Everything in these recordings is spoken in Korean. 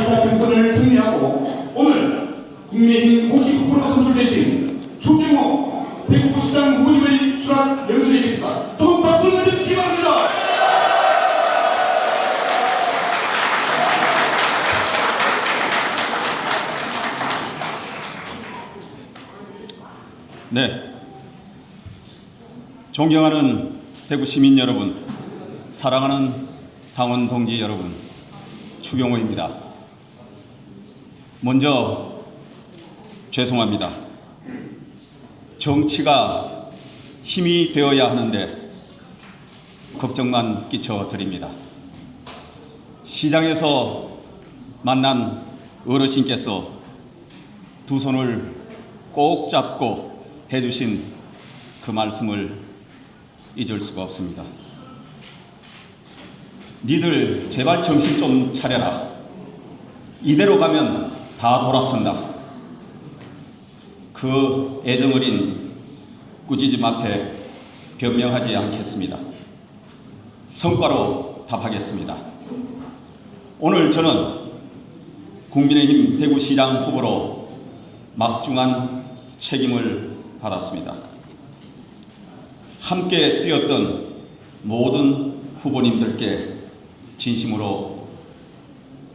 4차 경선을 승리하고 오늘 국민의힘 공식 후보로 선출되신 추경호 대구시장 후보님의 수락 연설에 있습니다. 또 박수 보내주시기 바랍니다. 네, 존경하는 대구 시민 여러분, 사랑하는 당원 동지 여러분, 추경호입니다. 먼저 죄송합니다. 정치가 힘이 되어야 하는데 걱정만 끼쳐드립니다. 시장에서 만난 어르신께서 두 손을 꼭 잡고 해주신 그 말씀을 잊을 수가 없습니다. 니들 제발 정신 좀 차려라. 이대로 가면 다 돌아선다. 그 애정어린 꾸짖음 앞에 변명하지 않겠습니다. 성과로 답하겠습니다. 오늘 저는 국민의힘 대구시장 후보로 막중한 책임을 받았습니다. 함께 뛰었던 모든 후보님들께 진심으로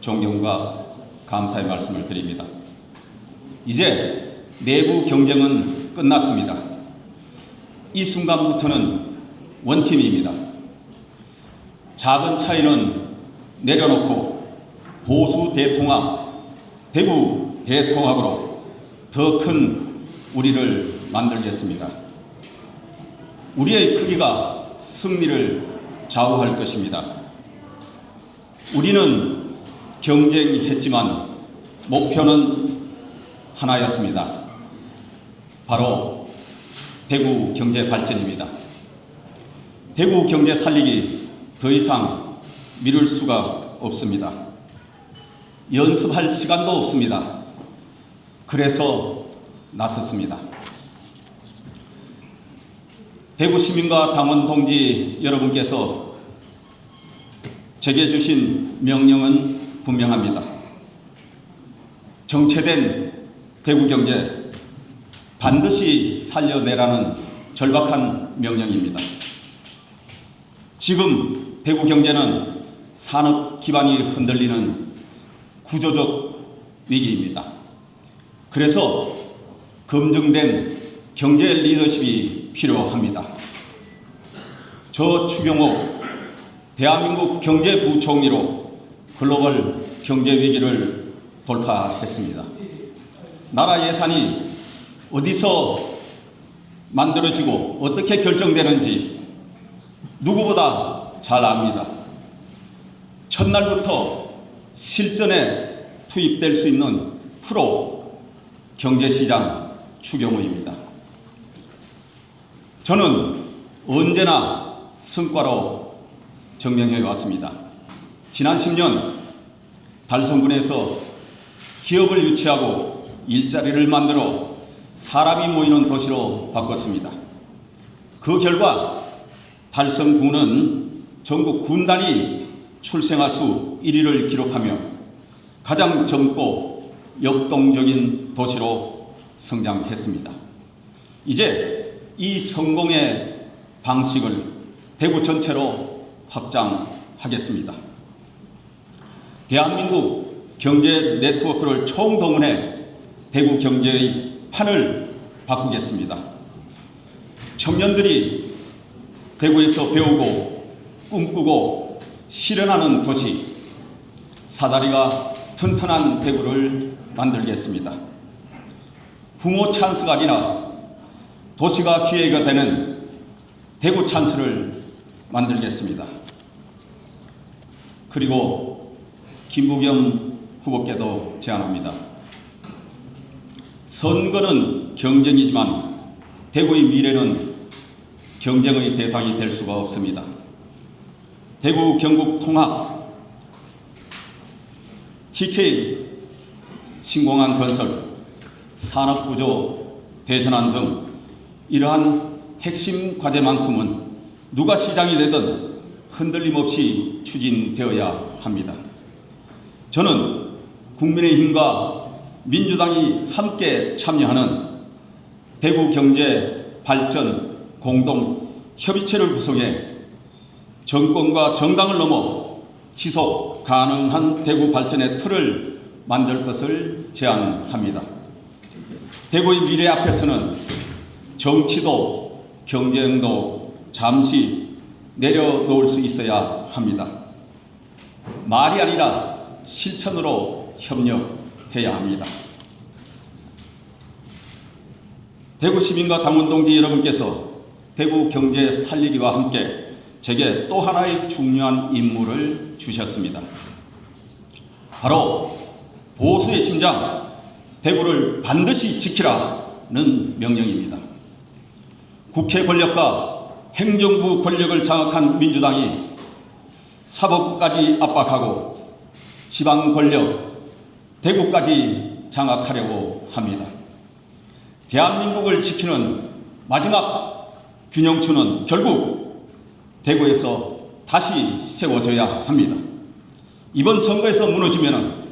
존경과 감사의 말씀을 드립니다. 이제 내부 경쟁은 끝났습니다. 이 순간부터는 원팀입니다. 작은 차이는 내려놓고 보수 대통합, 대구 대통합으로 더 큰 우리를 만들겠습니다. 우리의 크기가 승리를 좌우할 것입니다. 우리는 경쟁했지만 목표는 하나였습니다. 바로 대구 경제 발전입니다. 대구 경제 살리기 더 이상 미룰 수가 없습니다. 연습할 시간도 없습니다. 그래서 나섰습니다. 대구 시민과 당원 동지 여러분께서 제게 주신 명령은 분명합니다. 정체된 대구 경제 반드시 살려내라는 절박한 명령입니다. 지금 대구 경제는 산업 기반이 흔들리는 구조적 위기입니다. 그래서 검증된 경제 리더십이 필요합니다. 저 추경호 대한민국 경제부총리로 글로벌 경제 위기를 돌파했습니다. 나라 예산이 어디서 만들어지고 어떻게 결정되는지 누구보다 잘 압니다. 첫날부터 실전에 투입될 수 있는 프로 경제시장 추경호입니다. 저는 언제나 성과로 증명해 왔습니다. 지난 10년 달성군에서 기업을 유치하고 일자리를 만들어 사람이 모이는 도시로 바꿨습니다. 그 결과 달성군은 전국 군 단위 출생아 수 1위를 기록하며 가장 젊고 역동적인 도시로 성장했습니다. 이제 이 성공의 방식을 대구 전체로 확장하겠습니다. 대한민국 경제 네트워크를 총동원해 대구 경제의 판을 바꾸겠습니다. 청년들이 대구에서 배우고 꿈꾸고 실현하는 도시, 사다리가 튼튼한 대구를 만들겠습니다. 부모 찬스가 아니라 도시가 기회가 되는 대구 찬스를 만들겠습니다. 그리고 김부겸 후보께도 제안합니다. 선거는 경쟁이지만 대구의 미래는 경쟁의 대상이 될 수가 없습니다. 대구 경북 통합, TK 신공항 건설, 산업구조 대전환 등 이러한 핵심 과제만큼은 누가 시장이 되든 흔들림 없이 추진되어야 합니다. 저는 국민의힘과 민주당이 함께 참여하는 대구 경제 발전 공동 협의체를 구성해 정권과 정당을 넘어 지속 가능한 대구 발전의 틀을 만들 것을 제안합니다. 대구의 미래 앞에서는 정치도 경쟁도 잠시 내려놓을 수 있어야 합니다. 말이 아니라 실천으로 협력해야 합니다. 대구 시민과 당원 동지 여러분께서 대구 경제 살리기와 함께 제게 또 하나의 중요한 임무를 주셨습니다. 바로 보수의 심장, 대구를 반드시 지키라는 명령입니다. 국회 권력과 행정부 권력을 장악한 민주당이 사법부까지 압박하고 지방 권력, 대구까지 장악하려고 합니다. 대한민국을 지키는 마지막 균형추는 결국 대구에서 다시 세워져야 합니다. 이번 선거에서 무너지면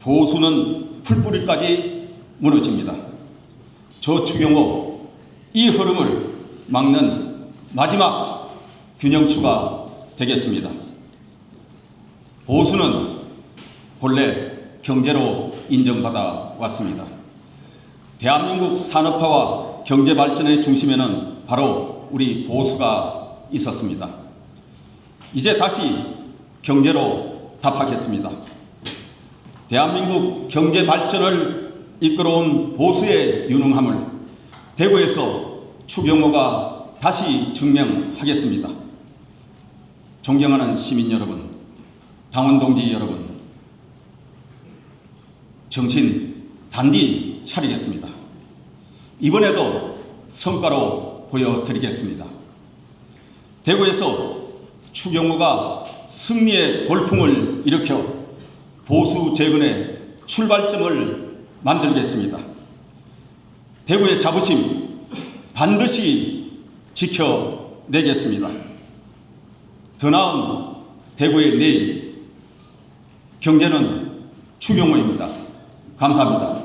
보수는 풀뿌리까지 무너집니다. 저 추경호 이 흐름을 막는 마지막 균형추가 되겠습니다. 보수는 본래 경제로 인정받아 왔습니다. 대한민국 산업화와 경제 발전의 중심에는 바로 우리 보수가 있었습니다. 이제 다시 경제로 답하겠습니다. 대한민국 경제 발전을 이끌어온 보수의 유능함을 대구에서 추경호가 다시 증명하겠습니다. 존경하는 시민 여러분, 당원 동지 여러분, 정신 단디 차리겠습니다. 이번에도 성과로 보여드리겠습니다. 대구에서 추경호가 승리의 돌풍을 일으켜 보수 재건의 출발점을 만들겠습니다. 대구의 자부심 반드시 지켜내겠습니다. 더 나은 대구의 내일, 경제는 추경호입니다. 감사합니다.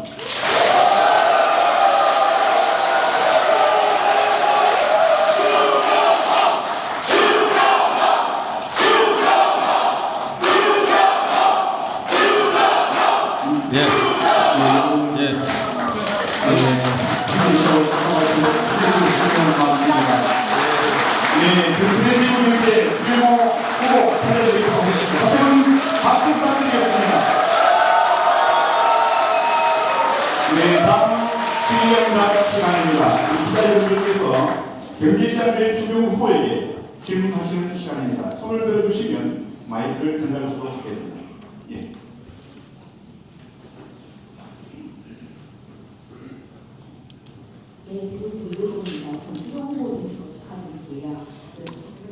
정신의 미국 경제 추경호 후보 차례드리도록 하겠습니다. 다시 한번 박수 부탁드리겠습니다. 다음 질의응답 시간입니다. 기자여러분들께서 경기시장된 추경호 후보에게 질문하시는 시간입니다. 손을 들어주시면 마이크를 전달하도록 하겠습니다. 예.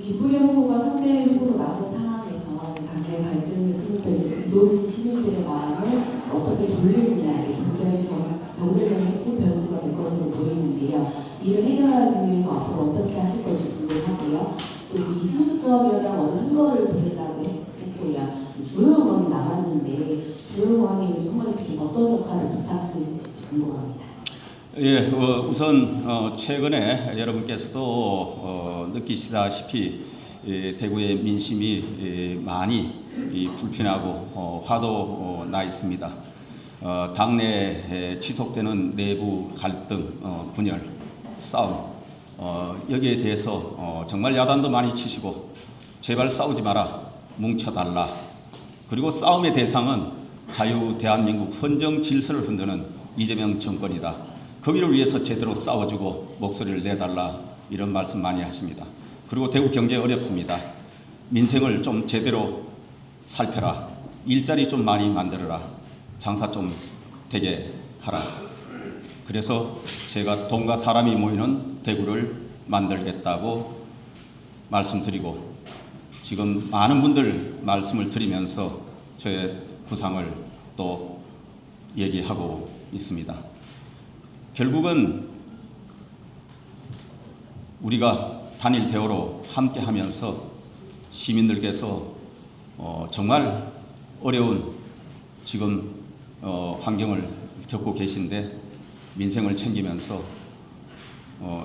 김부겸 후보가 선배 후보로 나선 상황에서 당내 갈등이 수습해서 국민 시민들의 마음을 어떻게 돌리느냐에 굉장히 경제적인 핵심 변수가 될 것으로 보이는데요. 이를 해결하기 위해서 앞으로 어떻게 하실 것이 궁금하고요. 또 이준석 조합위원장 어제 선거를 보냈다고 했고요. 주요 의원이 나갔는데 주요 의원이 선거에서 어떤 역할을 부탁드릴지 궁금합니다. 예, 우선 최근에 여러분께서도 느끼시다시피 대구의 민심이 많이 불편하고 화도 나 있습니다. 당내에 지속되는 내부 갈등, 분열, 싸움, 여기에 대해서 정말 야단도 많이 치시고 제발 싸우지 마라, 뭉쳐달라. 그리고 싸움의 대상은 자유 대한민국 헌정 질서를 흔드는 이재명 정권이다. 거기를 위해서 제대로 싸워주고 목소리를 내달라, 이런 말씀 많이 하십니다. 그리고 대구 경제 어렵습니다. 민생을 좀 제대로 살펴라. 일자리 좀 많이 만들어라. 장사 좀 되게 하라. 그래서 제가 돈과 사람이 모이는 대구를 만들겠다고 말씀드리고, 지금 많은 분들 말씀을 드리면서 저의 구상을 또 얘기하고 있습니다. 결국은 우리가 단일 대우로 함께 하면서 시민들께서 정말 어려운 지금 환경을 겪고 계신데 민생을 챙기면서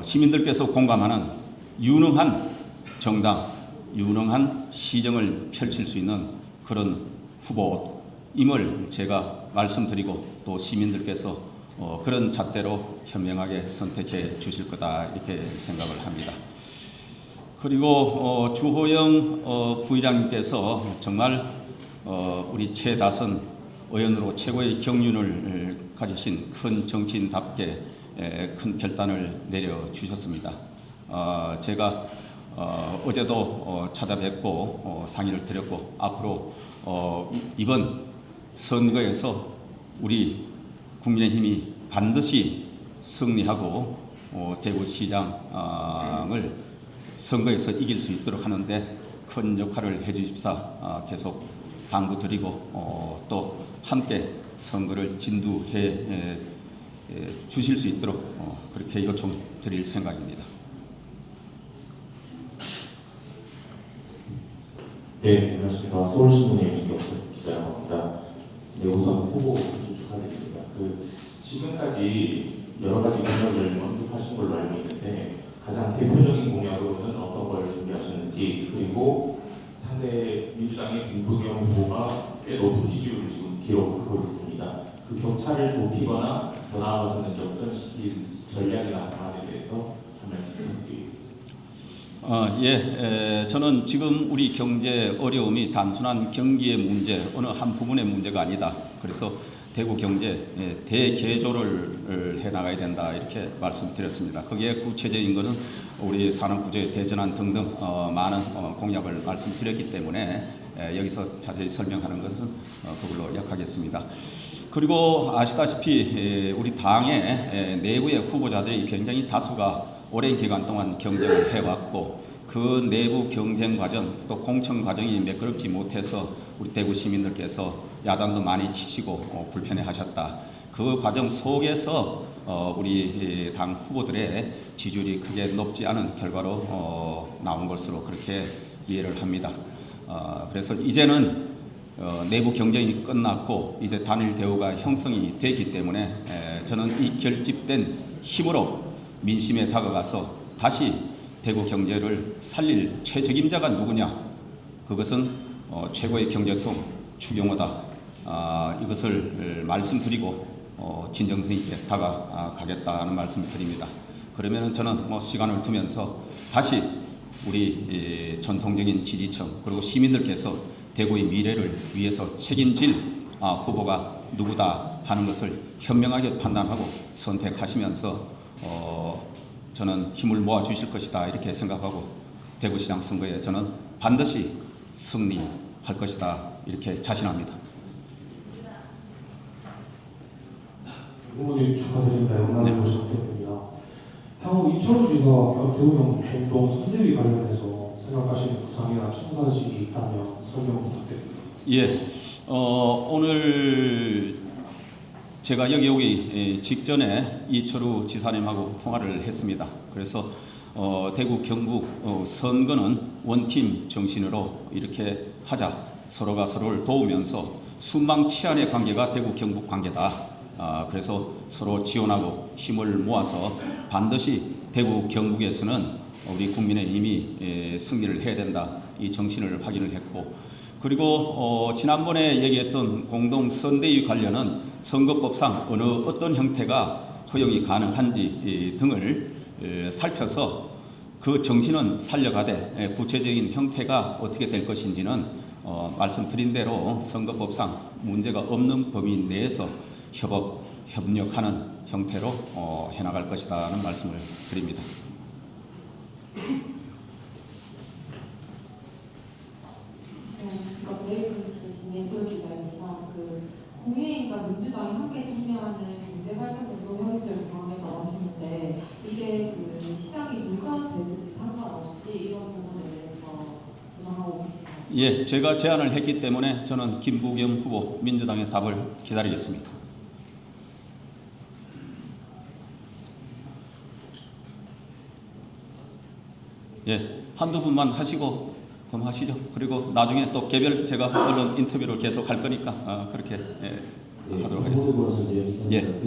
시민들께서 공감하는 유능한 정당, 유능한 시정을 펼칠 수 있는 그런 후보임을 제가 말씀드리고 또 시민들께서 그런 잣대로 현명하게 선택해 주실 거다 이렇게 생각을 합니다. 그리고 주호영 부의장님께서 정말 우리 최다선 의원으로 최고의 경륜을 가지신 큰 정치인답게 큰 결단을 내려주셨습니다. 제가 어제도 찾아뵙고 상의를 드렸고 앞으로 이번 선거에서 우리 국민의힘이 반드시 승리하고 대구시장을 선거에서 이길 수 있도록 하는데 큰 역할을 해주십사 계속 당부드리고 또 함께 선거를 진두해 주실 수 있도록 그렇게 요청드릴 생각입니다. 네, 안녕하십니까. 서울신문의 민경수 기자입니다. 네, 우선 후보 선출 축하드립니다. 지금까지 여러 가지 공약을 언급하신 걸로 알고 있는데 가장 대표적인 공약으로는 어떤 걸 준비하셨는지, 그리고 상대 민주당의 김부겸 후보가 꽤 높은 지지율을 지금 기록하고 있습니다. 그 격차를 좁히거나 더 나아가서는 역전시킬 전략이나 방안에 대해서 한 말씀 부탁드리겠습니다. 저는 지금 우리 경제 어려움이 단순한 경기의 문제, 어느 한 부분의 문제가 아니다. 그래서 대구 경제 대개조를 해나가야 된다 이렇게 말씀드렸습니다. 그게 구체적인 것은 우리 산업구조의 대전환 등등 많은 공약을 말씀드렸기 때문에 여기서 자세히 설명하는 것은 그걸로 약하겠습니다. 그리고 아시다시피 우리 당의 내부의 후보자들이 굉장히 다수가 오랜 기간 동안 경쟁을 해왔고 그 내부 경쟁 과정 또 공천 과정이 매끄럽지 못해서 우리 대구 시민들께서 야단도 많이 치시고 불편해하셨다. 그 과정 속에서 우리 당 후보들의 지지율이 크게 높지 않은 결과로 나온 것으로 그렇게 이해를 합니다. 그래서 이제는 내부 경쟁이 끝났고 이제 단일 대우가 형성이 되기 때문에 저는 이 결집된 힘으로 민심에 다가가서 다시 대구 경제를 살릴 최적임자가 누구냐? 그것은 최고의 경제통 추경호다. 이것을 말씀드리고 진정성 있게 다가가겠다는 말씀을 드립니다. 그러면 저는 시간을 두면서 다시 우리 전통적인 지지층 그리고 시민들께서 대구의 미래를 위해서 책임질 후보가 누구다 하는 것을 현명하게 판단하고 선택하시면서 저는 힘을 모아 주실 것이다 이렇게 생각하고 대구시장 선거에 저는 반드시 승리할 것이다 이렇게 자신합니다. 후보님 축하드립니다. 영남을 모셨습니다. 향후 이철우 지사와 대구경 공동 선대위 관련해서 생각하시는 구상이나 청사식이 있다면 설명 부탁드립니다. 예, 오늘 제가 여기 오기 직전에 이철우 지사님하고 통화를 했습니다. 그래서 대구 경북 선거는 원팀 정신으로 이렇게 하자. 서로가 서로를 도우면서 순망치안의 관계가 대구 경북 관계다. 그래서 서로 지원하고 힘을 모아서 반드시 대구 경북에서는 우리 국민의힘이 승리를 해야 된다. 이 정신을 확인을 했고 그리고 지난번에 얘기했던 공동선대위 관련은 선거법상 어떤 형태가 허용이 가능한지 등을 살펴서 그 정신은 살려가되 구체적인 형태가 어떻게 될 것인지는 말씀드린 대로 선거법상 문제가 없는 범위 내에서 협력하는 형태로 해나갈 것이라는 말씀을 드립니다. 이철우 기자입니다. 국민의힘과 민주당이 함께 참여하는 경제활동 공동협의체를 구성해 나오시는데 이게 시장이 누가 되든지 상관없이 이런 부분에 대해서 구성하고 계신가요? 예, 제가 제안을 했기 때문에 저는 김부겸 후보 민주당의 답을 기다리겠습니다. 예, 한두 분만 하시고 그럼 하시죠. 그리고 나중에 또 개별 제가 언론 인터뷰를 계속 할 거니까 그렇게 하도록 하겠습니다. 예.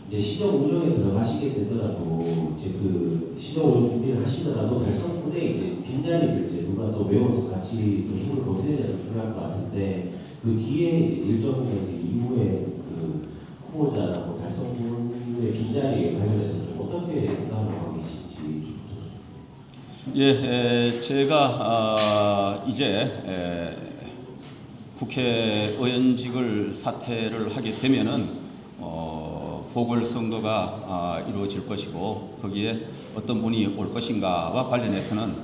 이제 시정 운영에 들어가시게 되더라도 이제 그 시정 운영 준비를 하시더라도 달성군에 이제 빈자리를 이제 누가 또 메워서 같이 또 힘을 보태야 중요할 것 같은데 그 뒤에 이제 일정과 이제 이후에 그 후보자라고 달성군의 빈자리에 관련해서 좀 어떻게 생각을 하고 계신지. 예, 제가 이제 국회의원직을 사퇴를 하게 되면은 보궐선거가 이루어질 것이고 거기에 어떤 분이 올 것인가와 관련해서는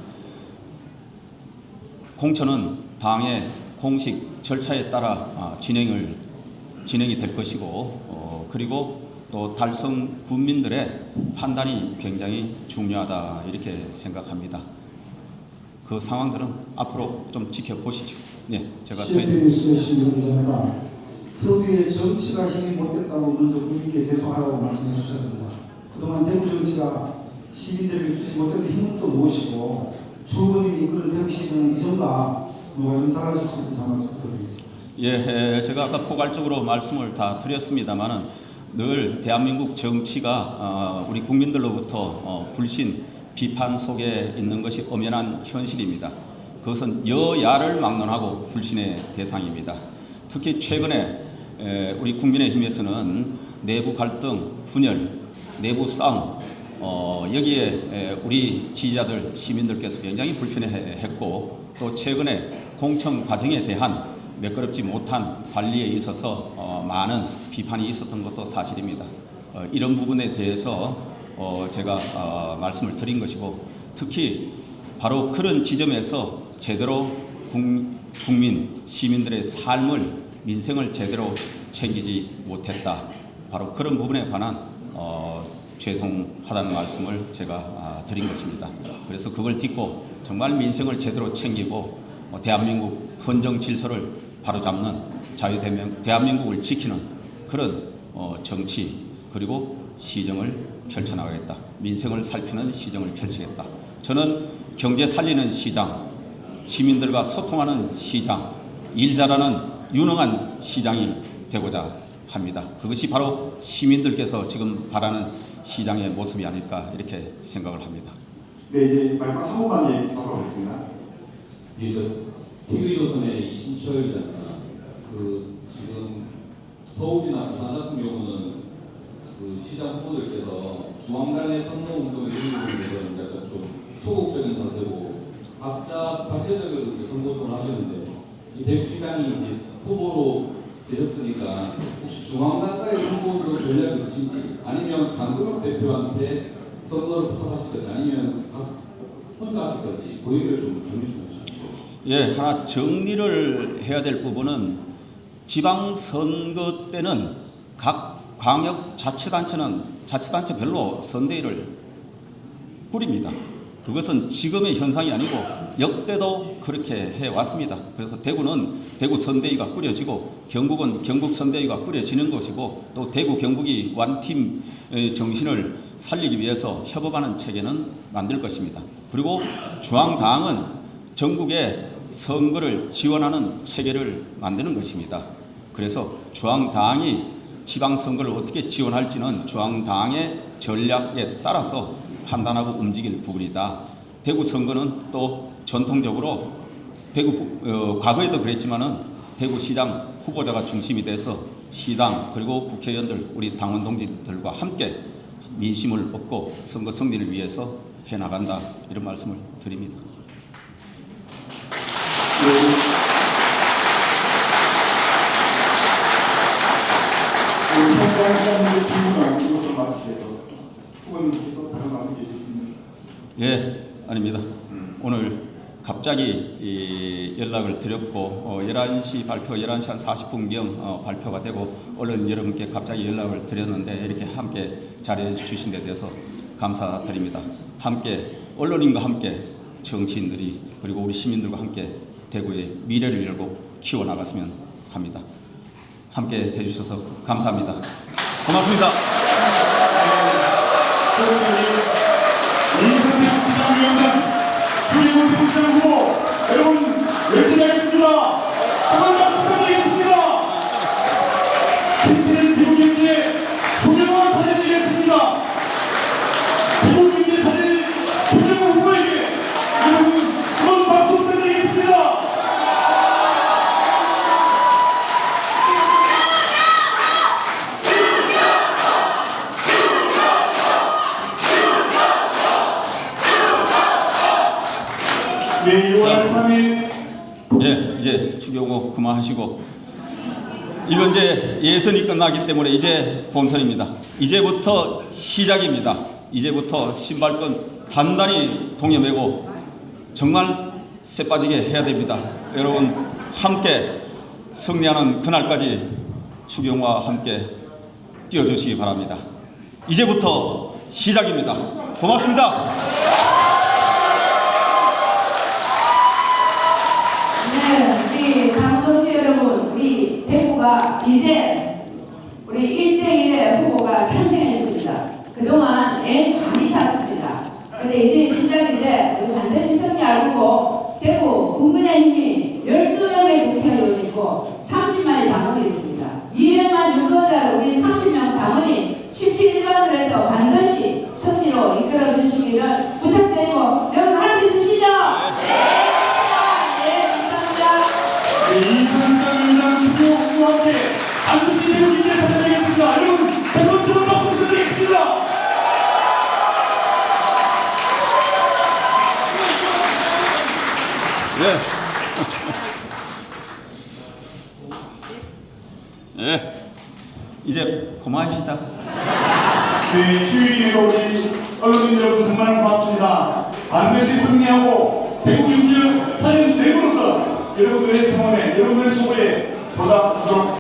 공천은 당의 공식 절차에 따라 진행이 될 것이고 그리고 또 달성 군민들의 판단이 굉장히 중요하다 이렇게 생각합니다. 그 상황들은 앞으로 좀 지켜보시죠. 네, 제가 CNBC의 신성기자입니다. 서울의 정치가 힘이 못됐다고 먼저 국민께 죄송하다고 말씀해 주셨습니다. 그동안 대구 정치가 시민들에게 주지 못했던 힘은 또 무엇이고 주 의원님이 이끄는 대구시는 이전과 뭐가 좀 달라질 수 있는지 한번 부탁드리겠습니다. 예, 제가 아까 포괄적으로 말씀을 다 드렸습니다만은 늘 대한민국 정치가 우리 국민들로부터 불신, 비판 속에 있는 것이 엄연한 현실입니다. 그것은 여야를 막론하고 불신의 대상입니다. 특히 최근에 우리 국민의힘에서는 내부 갈등, 분열, 내부 싸움 여기에 우리 지지자들, 시민들께서 굉장히 불편해했고 또 최근에 공천 과정에 대한 매끄럽지 못한 관리에 있어서 많은 비판이 있었던 것도 사실입니다. 이런 부분에 대해서 제가 말씀을 드린 것이고 특히 바로 그런 지점에서 제대로 국민, 시민들의 삶을 민생을 제대로 챙기지 못했다. 바로 그런 부분에 관한 죄송하다는 말씀을 제가 드린 것입니다. 그래서 그걸 딛고 정말 민생을 제대로 챙기고 대한민국 헌정 질서를 바로잡는 대한민국을 지키는 그런 정치 그리고 시정을 펼쳐나가겠다. 민생을 살피는 시정을 펼치겠다. 저는 경제 살리는 시장, 시민들과 소통하는 시장, 일 잘하는 유능한 시장이 되고자 합니다. 그것이 바로 시민들께서 지금 바라는 시장의 모습이 아닐까 이렇게 생각을 합니다. 네, 이제 마지막 한 번만 하도록 하겠습니다. 예, TV조선의 이신철 기자입니다. 지금 서울이나 부산 같은 경우는 시장 후보들께서 중앙간의 선거운동에 이르는 데는 약간 좀 소극적인 자세고 각자 자체적으로 선거운동을 하시는데 이 대구시장이 이제 후보로 되셨으니까 혹시 중앙단과의 선거운동 전략이 있으신지 아니면 강그룹 대표한테 선거를 부탁하실 건지 아니면 혼자 하실 건지 그 얘기를 좀 정리 좀 해주십시오. 예, 하나 정리를 해야 될 부분은 지방선거 때는 각 광역자치단체는 자치단체별로 선대위를 꾸립니다. 그것은 지금의 현상이 아니고 역대도 그렇게 해왔습니다. 그래서 대구는 대구 선대위가 꾸려지고 경북은 경북 선대위가 꾸려지는 것이고 또 대구 경북이 완팀 정신을 살리기 위해서 협업하는 체계는 만들 것입니다. 그리고 중앙당은 전국의 선거를 지원하는 체계를 만드는 것입니다. 그래서 중앙당이 지방선거를 어떻게 지원할지는 중앙당의 전략에 따라서 판단하고 움직일 부분이다. 대구 선거는 또 전통적으로 과거에도 그랬지만은 대구시장 후보자가 중심이 돼서 시당 그리고 국회의원들 우리 당원 동지들과 함께 민심을 얻고 선거 승리를 위해서 해나간다 이런 말씀을 드립니다. 현장장의 질문은 이것으로 마치겠고 후보님 혹시 또 다른 말씀 계시십니까? 예, 아닙니다. 오늘 갑자기 연락을 드렸고 11시 발표, 11시 한 40분경 발표가 되고 언론 여러분께 갑자기 연락을 드렸는데 이렇게 함께 자리해 주신 데 대해서 감사드립니다. 함께 언론인과 함께 정치인들이 그리고 우리 시민들과 함께 대구의 미래를 열고 키워나갔으면 합니다. 함께 해주셔서 감사합니다. 고맙습니다. 이상민 시장위원장, 주의원 부시장 후보 여러분 열심히 하겠습니다. 한번 박수 부탁드리겠습니다. 김치는 대구경제의 조경호 사장님이겠습니다. 대구경제 사장님 조경호 후보에게 여러분 그런 박수 부탁드리겠습니다. 네, 6월 3일 예, 이제 추경호 그만하시고 이건 이제 예선이 끝나기 때문에 이제 본선입니다. 이제부터 시작입니다. 이제부터 신발끈 단단히 동여매고 정말 쇠 빠지게 해야 됩니다. 여러분 함께 승리하는 그날까지 추경호와 함께 뛰어주시기 바랍니다. 이제부터 시작입니다. 고맙습니다. 네, 우리 당선주 여러분, 우리 대구가 이제 우리 1대1의 후보가 탄생했습니다. 그동안 애 많이 탔습니다. 근데 이제 시작인데 우리 반드시 승리하고 대구 국민의힘이 12명의 국회의원이 있고 30만의 당원이 있습니다. 200만 유권자를 우리 30명 당원이 17번을 해서 반드시 승리로 이끌어 주시기를 부탁드리고 여러분 할 수 있으시죠? 이승수가 민주당 추경호 후보와 함께 반드시 대구경제 살려내겠습니다. 여러분 다시 한번 뜨거운 박수 부탁드리겠습니다. 예. 예. 이제 그만합시다. 네, 휴일이고 우리 언론인 여러분 정말 고맙습니다. 반드시 승리하고 대구 경제 살려내므로써 여러분들의 성원에 여러분들의 수고에 보답하도록